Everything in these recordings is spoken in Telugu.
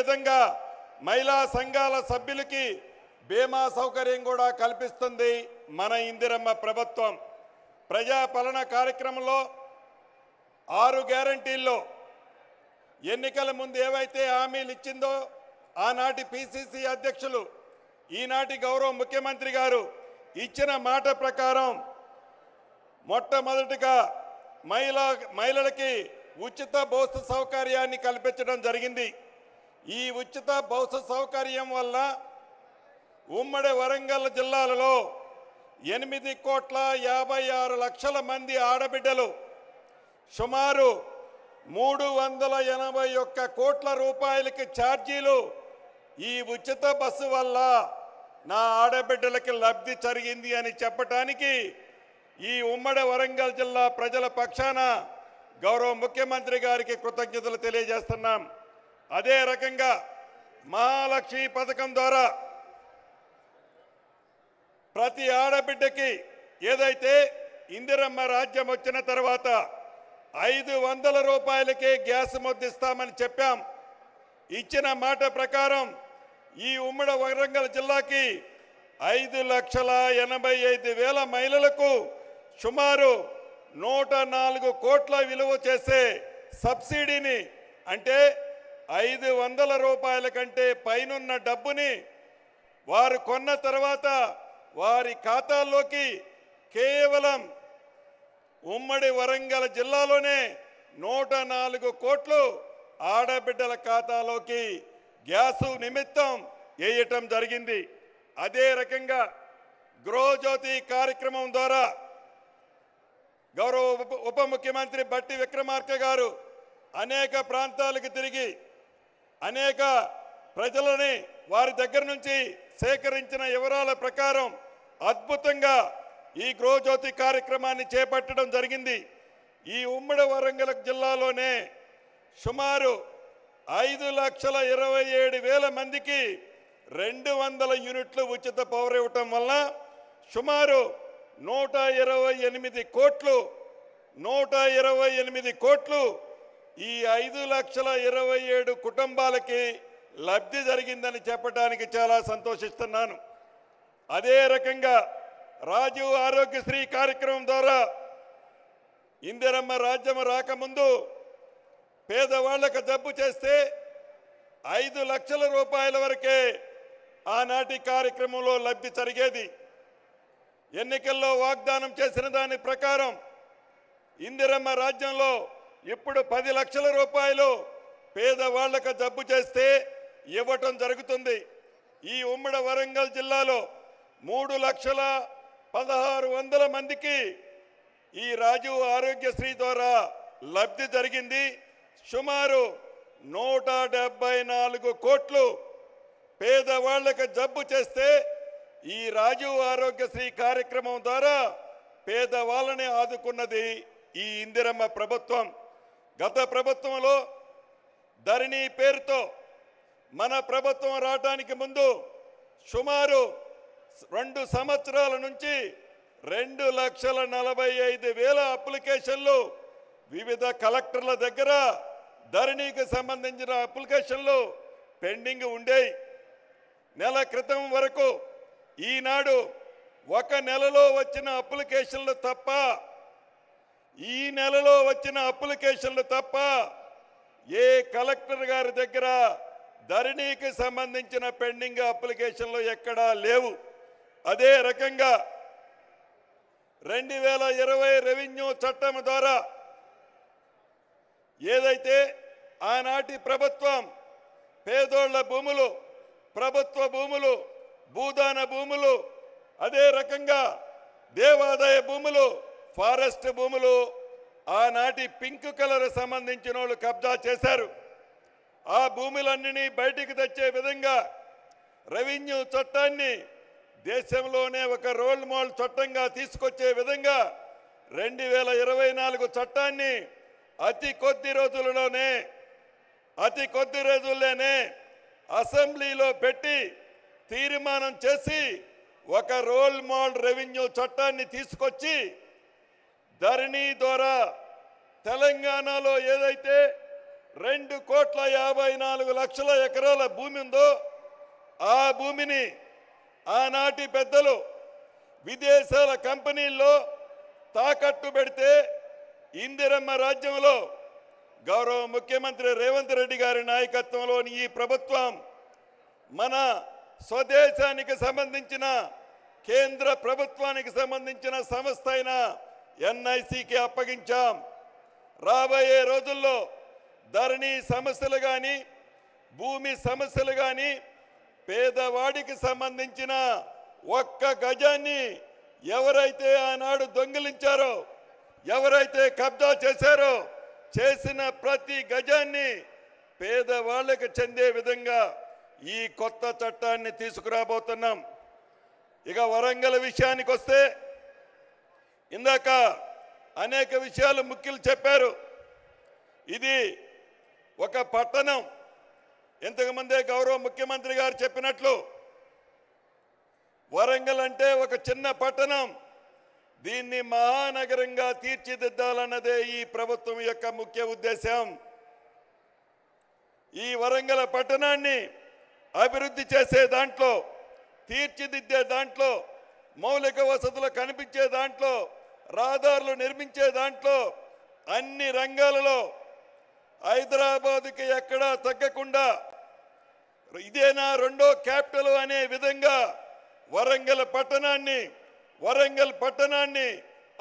విధంగా మహిళా సంఘాల సభ్యులకి బీమా సౌకర్యం కూడా కల్పిస్తుంది మన ఇందిరమ్మ ప్రభుత్వం. ప్రజాపాలన కార్యక్రమంలో 6 గ్యారంటీల్లో ఎన్నికల ముందు ఏవైతే హామీలు ఇచ్చిందో ఆనాటి పిసిసి అధ్యక్షులు ఈనాటి గౌరవ ముఖ్యమంత్రి గారు ఇచ్చిన మాట ప్రకారం మొట్టమొదటిగా మహిళలకి ఉచిత బస్సు సౌకర్యాన్ని కల్పించడం జరిగింది. ఈ ఉచిత బస్సు సౌకర్యం వల్ల ఉమ్మడి వరంగల్ జిల్లాలలో 8,56,00,000 మంది ఆడబిడ్డలు సుమారు 381 కోట్ల రూపాయలకి ఛార్జీలు ఈ ఉచిత బస్సు వల్ల నా ఆడబిడ్డలకి లబ్ధి జరిగింది అని చెప్పడానికి ఈ ఉమ్మడి వరంగల్ జిల్లా ప్రజల పక్షాన గౌరవ ముఖ్యమంత్రి గారికి కృతజ్ఞతలు తెలియజేస్తున్నాం. అదే రకంగా మహాలక్ష్మి పథకం ద్వారా ప్రతి ఆడబిడ్డకి ఏదైతే ఇందిరమ్మ రాజ్యం వచ్చిన తర్వాత 500 రూపాయలకే గ్యాస్ ముద్దిస్తామని చెప్పాం. ఇచ్చిన మాట ప్రకారం ఈ ఉమ్మడి వరంగల్ జిల్లాకి 5,85,000 మహిళలకు సుమారు 104 కోట్ల విలువ చేసే సబ్సిడీని, అంటే 500 రూపాయల కంటే పైనున్న డబ్బుని వారు కొన్న తర్వాత వారి ఖాతాల్లోకి కేవలం ఉమ్మడి వరంగల్ జిల్లాలోనే 104 కోట్లు ఆడబిడ్డల ఖాతాలోకి గ్యాసు నిమిత్తం వేయటం జరిగింది. అదే రకంగా గృహజ్యోతి కార్యక్రమం ద్వారా గౌరవ ఉప ముఖ్యమంత్రి బట్టి విక్రమార్క గారు అనేక ప్రాంతాలకు తిరిగి అనేక ప్రజలని వారి దగ్గర నుంచి సేకరించిన వివరాల ప్రకారం అద్భుతంగా ఈ గృహజ్యోతి కార్యక్రమాన్ని చేపట్టడం జరిగింది. ఈ ఉమ్మడి వరంగల్ జిల్లాలోనే సుమారు 5,27,000 మందికి 200 యూనిట్లు ఉచిత పవర్ ఇవ్వటం వల్ల సుమారు 128 కోట్లు ఈ 5,27,000 కుటుంబాలకి లబ్ధి జరిగిందని చెప్పడానికి చాలా సంతోషిస్తున్నాను. అదే రకంగా రాజీవ్ ఆరోగ్యశ్రీ కార్యక్రమం ద్వారా ఇందిరమ్మ రాజ్యం రాకముందు పేదవాళ్లకు జబ్బు చేస్తే 5 లక్షల రూపాయల వరకే ఆనాటి కార్యక్రమంలో లబ్ధి జరిగేది. ఎన్నికల్లో వాగ్దానం చేసిన దాని ప్రకారం ఇందిరమ్మ రాజ్యంలో ఇప్పుడు 10 లక్షల రూపాయలు పేదవాళ్లకు జబ్బు చేస్తే ఇవ్వటం జరుగుతుంది. ఈ ఉమ్మడి వరంగల్ జిల్లాలో 3,16,100 మందికి ఈ రాజీవ్ ఆరోగ్యశ్రీ ద్వారా లబ్ధి జరిగింది. సుమారు 174 కోట్లు పేదవాళ్లకు జబ్బు చేస్తే ఈ రాజీవ్ ఆరోగ్యశ్రీ కార్యక్రమం ద్వారా పేదవాళ్ళని ఆదుకున్నది ఈ ఇందిరమ్మ ప్రభుత్వం. గత ప్రభుత్వంలో ధరణి పేరుతో మన ప్రభుత్వం రావడానికి ముందు సుమారు 2 సంవత్సరాల నుంచి 2,45,000 అప్లికేషన్లు వివిధ కలెక్టర్ల దగ్గర ధరణికి సంబంధించిన అప్లికేషన్లు పెండింగ్ ఉండేవి. నెల క్రితం వరకు ఈనాడు 1 నెలలో వచ్చిన అప్లికేషన్లు తప్ప ఈ నెలలో వచ్చిన అప్లికేషన్లు తప్ప ఏ కలెక్టర్ గారి దగ్గర ధరణికి సంబంధించిన పెండింగ్ అప్లికేషన్లు ఎక్కడా లేవు. అదే రకంగా 2020 రెవెన్యూ చట్టం ద్వారా ఏదైతే ఆనాటి ప్రభుత్వం పేదోళ్ల భూములు, ప్రభుత్వ భూములు, భూదాన భూములు, అదే రకంగా దేవాదాయ భూములు, ఫారెస్ట్ భూములు ఆనాటి పింక్ కలర్ సంబంధించిన వాళ్ళు కబ్జా చేశారు. ఆ భూములన్నీ బయటికి తెచ్చే విధంగా రెవెన్యూ చట్టాన్ని దేశంలోనే ఒక రోల్ మోడల్ చట్టంగా తీసుకొచ్చే విధంగా 2024 చట్టాన్ని అతి కొద్ది రోజుల్లోనే అసెంబ్లీలో పెట్టి తీర్మానం చేసి ఒక రోల్ మోడల్ రెవెన్యూ చట్టాన్ని తీసుకొచ్చి ధరణి ద్వారా తెలంగాణలో ఏదైతే 2,54,00,000 ఎకరాల భూమి ఉందో ఆ భూమిని ఆనాటి పెద్దలు విదేశాల కంపెనీల్లో తాకట్టు పెడితే ఇందిరమ్మ రాజ్యంలో గౌరవ ముఖ్యమంత్రి రేవంత్ రెడ్డి గారి నాయకత్వంలోని ఈ ప్రభుత్వం మన స్వదేశానికి సంబంధించిన కేంద్ర ప్రభుత్వానికి సంబంధించిన సంస్థ అయిన ఎన్ఐసికి అప్పగించాం. రాబోయే రోజుల్లో ధరణి సమస్యలు కానీ భూమి సమస్యలు కానీ పేదవాడికి సంబంధించిన ఒక్క గజాన్ని ఎవరైతే ఆనాడు దొంగిలించారో ఎవరైతే కబ్జా చేశారో చేసిన ప్రతి గజాన్ని పేదవాళ్ళకి చెందే విధంగా ఈ కొత్త చట్టాన్ని తీసుకురాబోతున్నాం. ఇక వరంగల్ విషయానికి వస్తే ఇందాక అనేక విషయాలు ముఖ్యులు చెప్పారు. ఇది ఒక పట్టణం. ఇంతకుముందే గౌరవ ముఖ్యమంత్రి గారు చెప్పినట్లు వరంగల్ అంటే ఒక చిన్న పట్టణం. దీన్ని మహానగరంగా తీర్చిదిద్దాలన్నదే ఈ ప్రభుత్వం యొక్క ముఖ్య ఉద్దేశం. ఈ వరంగల్ పట్టణాన్ని అభివృద్ధి చేసే దాంట్లో, తీర్చిదిద్దే దాంట్లో, మౌలిక వసతులు కనిపించే దాంట్లో, రహదారులు నిర్మించే దాంట్లో అన్ని రంగాలలో హైదరాబాద్కి ఎక్కడా తగ్గకుండా ఇదేనా రెండో క్యాపిటల్ అనే విధంగా వరంగల్ పట్టణాన్ని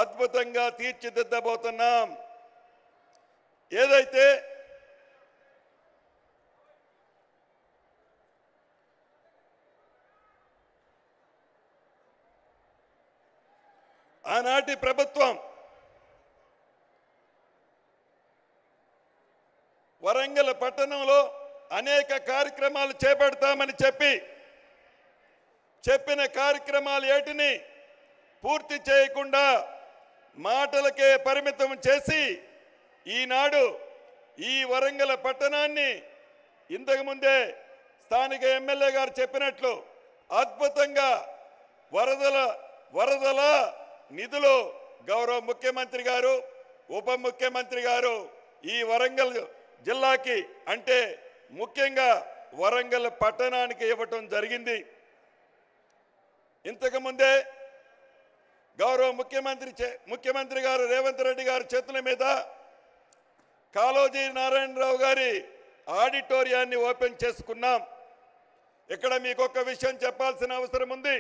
అద్భుతంగా తీర్చిదిద్దబోతున్నాం. ఏదైతే ఆనాటి ప్రభుత్వం వరంగల్ పట్టణంలో అనేక కార్యక్రమాలు చేపడతామని చెప్పిన కార్యక్రమాలు ఏటిని పూర్తి చేయకుండా మాటలకే పరిమితం చేసి ఈనాడు ఈ వరంగల్ పట్టణాన్ని ఇంతకుముందే స్థానిక ఎమ్మెల్యే గారు చెప్పినట్లు అద్భుతంగా వరదల నిధులు గౌరవ ముఖ్యమంత్రి గారు, ఉప ముఖ్యమంత్రి గారు ఈ వరంగల్ జిల్లాకి అంటే ముఖ్యంగా వరంగల్ పట్టణానికి ఇవ్వటం జరిగింది. ఇంతకుముందే గౌరవ ముఖ్యమంత్రి గారు రేవంత్ రెడ్డి గారి చేతుల మీద కాళోజీ నారాయణరావు గారి ఆడిటోరియాన్ని ఓపెన్ చేసుకున్నాం. ఇక్కడ మీకు ఒక విషయం చెప్పాల్సిన అవసరం ఉంది.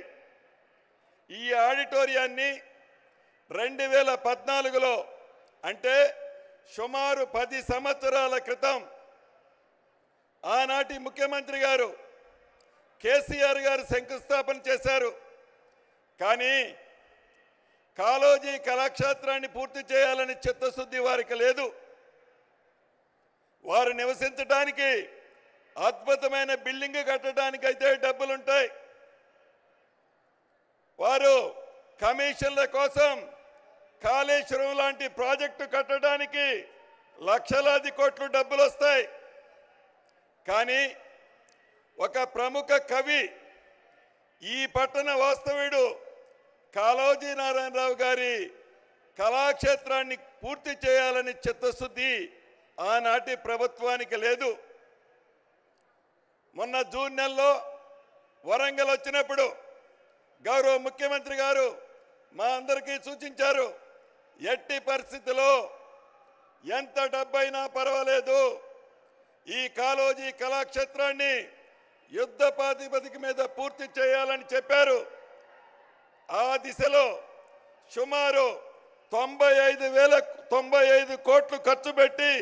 ఈ ఆడిటోరియాన్ని 2014లో అంటే సుమారు 10 సంవత్సరాల క్రితం ఆనాటి ముఖ్యమంత్రి గారు కేసీఆర్ గారు శంకుస్థాపన చేశారు. కానీ కాళోజీ కళాక్షేత్రాన్ని పూర్తి చేయాలని చిత్తశుద్ధి వారికి లేదు. వారు నివసించడానికి అద్భుతమైన బిల్డింగ్ కట్టడానికి అయితే డబ్బులుంటాయి. వారు కమిషన్ల కోసం కాళేశ్వరం లాంటి ప్రాజెక్టు కట్టడానికి లక్షలాది కోట్లు డబ్బులు వస్తాయి. కానీ ఒక ప్రముఖ కవి, ఈ పట్టణ వాస్తవ్యుడు కాళోజీ నారాయణరావు గారి కళాక్షేత్రాన్ని పూర్తి చేయాలని చిత్తశుద్ధి ఆనాటి ప్రభుత్వానికి లేదు. మొన్న జూన్ నెలలో వరంగల్ వచ్చినప్పుడు గౌరవ ముఖ్యమంత్రి గారు మా అందరికీ సూచించారు, ఎట్టి పరిస్థితిలో ఎంత డబ్బైనా పర్వాలేదు ఈ కాళోజీ కళాక్షేత్రాన్ని యుద్ధ ప్రాతిపదిక మీద పూర్తి చేయాలని చెప్పారు. ఆ దిశలో సుమారు 95 కోట్లు ఖర్చు పెట్టి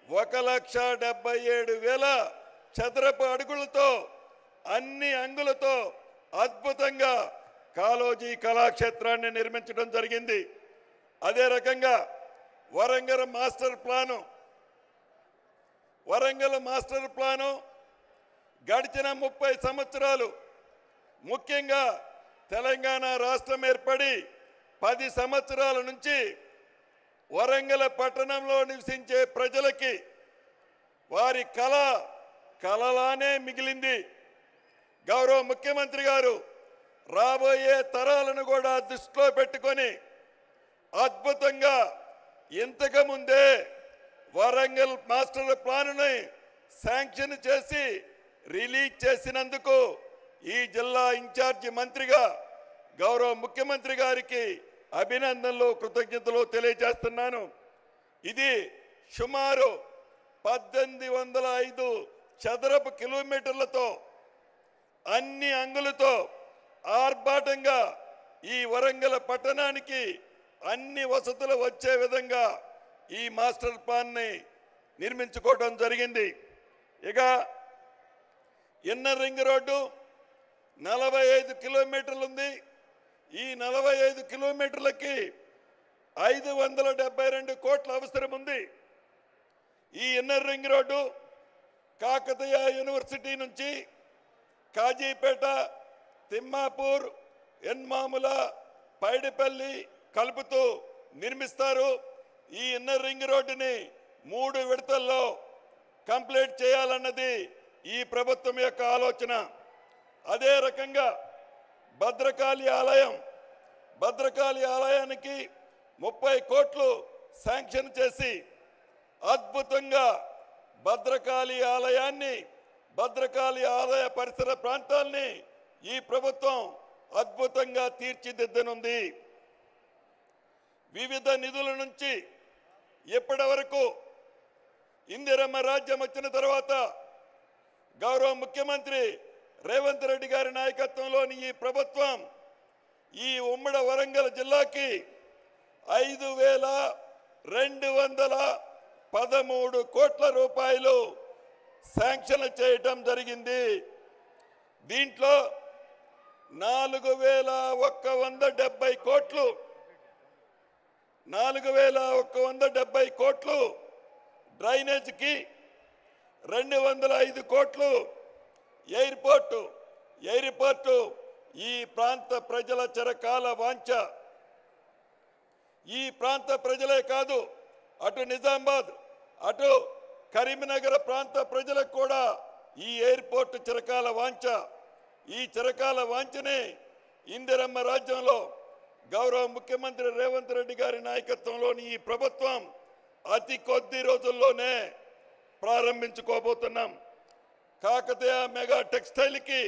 1,77,000 చదరపు అడుగులతో అన్ని అంగులతో అద్భుతంగా కాళోజీ కళాక్షేత్రాన్ని నిర్మించడం జరిగింది. అదే రకంగా వరంగల్ మాస్టర్ ప్లాను గడిచిన 30 సంవత్సరాలు, ముఖ్యంగా తెలంగాణ రాష్ట్రం ఏర్పడి 10 సంవత్సరాల నుంచి వరంగల్ పట్టణంలో నివసించే ప్రజలకి వారి కలలానే మిగిలింది. గౌరవ ముఖ్యమంత్రి గారు రాబోయే తరాలను కూడా దృష్టిలో పెట్టుకొని అద్భుతంగా ఇంతకు ముందే వరంగల్ మాస్టర్ ప్లాన్ను శాంక్షన్ చేసి రిలీజ్ చేసినందుకు ఈ జిల్లా ఇన్ఛార్జి మంత్రిగా గౌరవ ముఖ్యమంత్రి గారికి అభినందనలు కృతజ్ఞతలు తెలియజేస్తున్నాను. ఇది సుమారు 1805 చదరపు కిలోమీటర్లతో అన్ని అంగులతో ఆర్భాటంగా ఈ వరంగల్ పట్టణానికి అన్ని వసతులు వచ్చే విధంగా ఈ మాస్టర్ ప్లాన్ని నిర్మించుకోవడం జరిగింది. ఇక ఇన్నర్ రింగ్ రోడ్డు 45 కిలోమీటర్లు ఉంది. ఈ 45 కిలోమీటర్లకి 572 కోట్ల అవసరం ఉంది. ఈ inner ring road Kakatiya university నుంచి కాజీపేట, తిమ్మాపూర్, ఎన్మాముల, పైడిపల్లి కలుపుతూ నిర్మిస్తారు. ఈ ఇన్నర్ రింగ్ రోడ్డుని 3 విడతల్లో కంప్లీట్ చేయాలన్నది ఈ ప్రభుత్వం యొక్క ఆలోచన. అదే రకంగా భద్రకాళి ఆలయానికి 30 కోట్లు శాంక్షన్ చేసి అద్భుతంగా భద్రకాళి ఆలయ పరిసర ప్రాంతాల్ని ఈ ప్రభుత్వం అద్భుతంగా తీర్చిదిద్దనుంది. వివిధ నిధుల నుంచి ఇప్పటి వరకు ఇందిరమ్మ రాజ్యం వచ్చిన తర్వాత గౌరవ ముఖ్యమంత్రి రేవంత్ రెడ్డి గారి నాయకత్వంలోని ఈ ప్రభుత్వం ఈ ఉమ్మడి వరంగల్ జిల్లాకి 5213 కోట్ల రూపాయలు శాంక్షన్ చేయటం జరిగింది. దీంట్లో 4170 కోట్లు డ్రైనేజ్కి, 205 కోట్లు ఎయిర్పోర్టు ఈ ప్రాంత ప్రజల చిరకాల వాంఛ. ఈ ప్రాంత ప్రజలే కాదు, అటు నిజామాబాద్, అటు కరీంనగర్ ప్రాంత ప్రజలకు కూడా ఈ ఎయిర్పోర్టు చిరకాల వాంఛ. ఈ చిరకాల వాంఛని ఇందిరమ్మ రాజ్యంలో గౌరవ ముఖ్యమంత్రి రేవంత్ రెడ్డి గారి నాయకత్వంలోని ఈ ప్రభుత్వం అతి కొద్ది రోజుల్లోనే ప్రారంభించుకోబోతున్నాం. కాకతీయ మెగా టెక్స్టైల్కి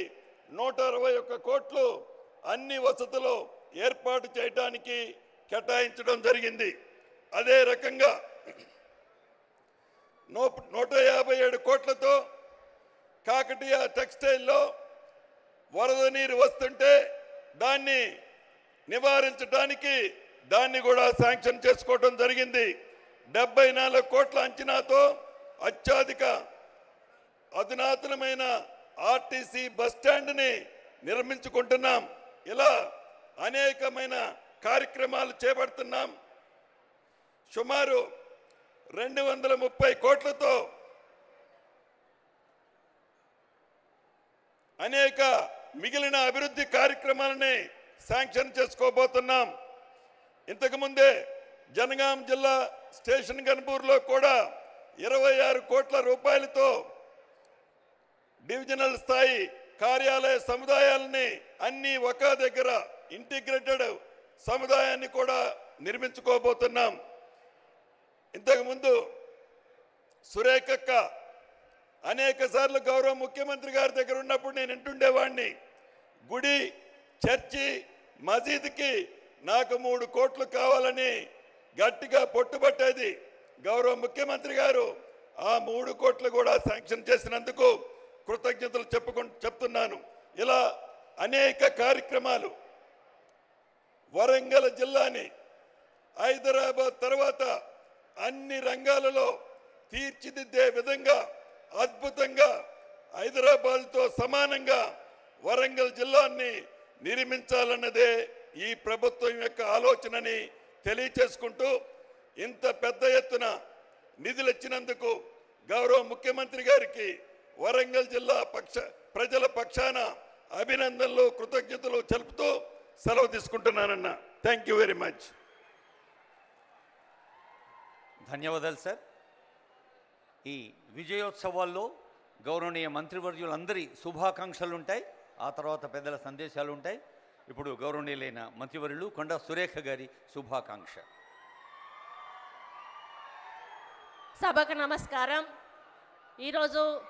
161 కోట్లు అన్ని వసతులు ఏర్పాటు చేయడానికి కేటాయించడం జరిగింది. అదే రకంగా 157 కోట్లతో కాకతీయ టెక్స్టైల్లో వరద నీరు వస్తుంటే దాన్ని నివారించడానికి దాన్ని కూడా శాంక్షన్ చేసుకోవడం జరిగింది. 74 కోట్ల అంచనాతో అధునాతనమైన ఆర్టీసీ బస్ స్టాండ్ని నిర్మించుకుంటున్నాం. ఇలా అనేకమైన కార్యక్రమాలు చేపడుతున్నాం. సుమారు 230 కోట్లతో అనేక మిగిలిన అభివృద్ధి కార్యక్రమాలని శాంక్షన్ చేసుకోబోతున్నాం. ఇంతకుముందే జనగాం జిల్లా స్టేషన్ గన్పూర్లో కూడా 26 కోట్ల రూపాయలతో డివిజనల్ స్థాయి కార్యాలయ సముదాయాలని అన్ని ఒక దగ్గర ఇంటిగ్రేటెడ్ సముదాయాన్ని కూడా నిర్మించుకోబోతున్నాం. ఇంతకుముందు సురేఖక్క అనేక సార్లు గౌరవ ముఖ్యమంత్రి గారి దగ్గర ఉన్నప్పుడు నేను వింటుండేవాడిని, గుడి, చర్చి, మసీదుకి నాకు 3 కోట్లు కావాలని గట్టిగా పట్టుబట్టేది. గౌరవ ముఖ్యమంత్రి గారు ఆ 3 కోట్లు కూడా శాంక్షన్ చేసినందుకు కృతజ్ఞతలు చెప్తున్నాను. ఇలా అనేక కార్యక్రమాలు వరంగల్ జిల్లాని హైదరాబాద్ తర్వాత అన్ని రంగాలలో తీర్చిదిద్దే విధంగా అద్భుతంగా హైదరాబాద్తో సమానంగా వరంగల్ జిల్లాని నిర్మించాలన్నదే ఈ ప్రభుత్వం యొక్క ఆలోచనని తెలియచేసుకుంటూ, ఇంత పెద్ద ఎత్తున నిధులు ఇచ్చినందుకు గౌరవ ముఖ్యమంత్రి గారికి వరంగల్ జిల్లా ప్రజల పక్షాన అభినందనలు కృతజ్ఞతలు తెలుపుతూ సెలవు తీసుకుంటున్నానన్న. Thank you very much. ధన్యవాదాలు సార్. ఈ విజయోత్సవాల్లో గౌరవనీయ మంత్రివర్యులందరి శుభాకాంక్షలు ఉంటాయి, ఆ తర్వాత పెద్దల సందేశాలు ఉంటాయి. ఇప్పుడు గౌరవనీయులైన మంత్రివర్యులు కొండా సురేఖ గారి శుభాకాంక్ష. సభకు నమస్కారం. ఈరోజు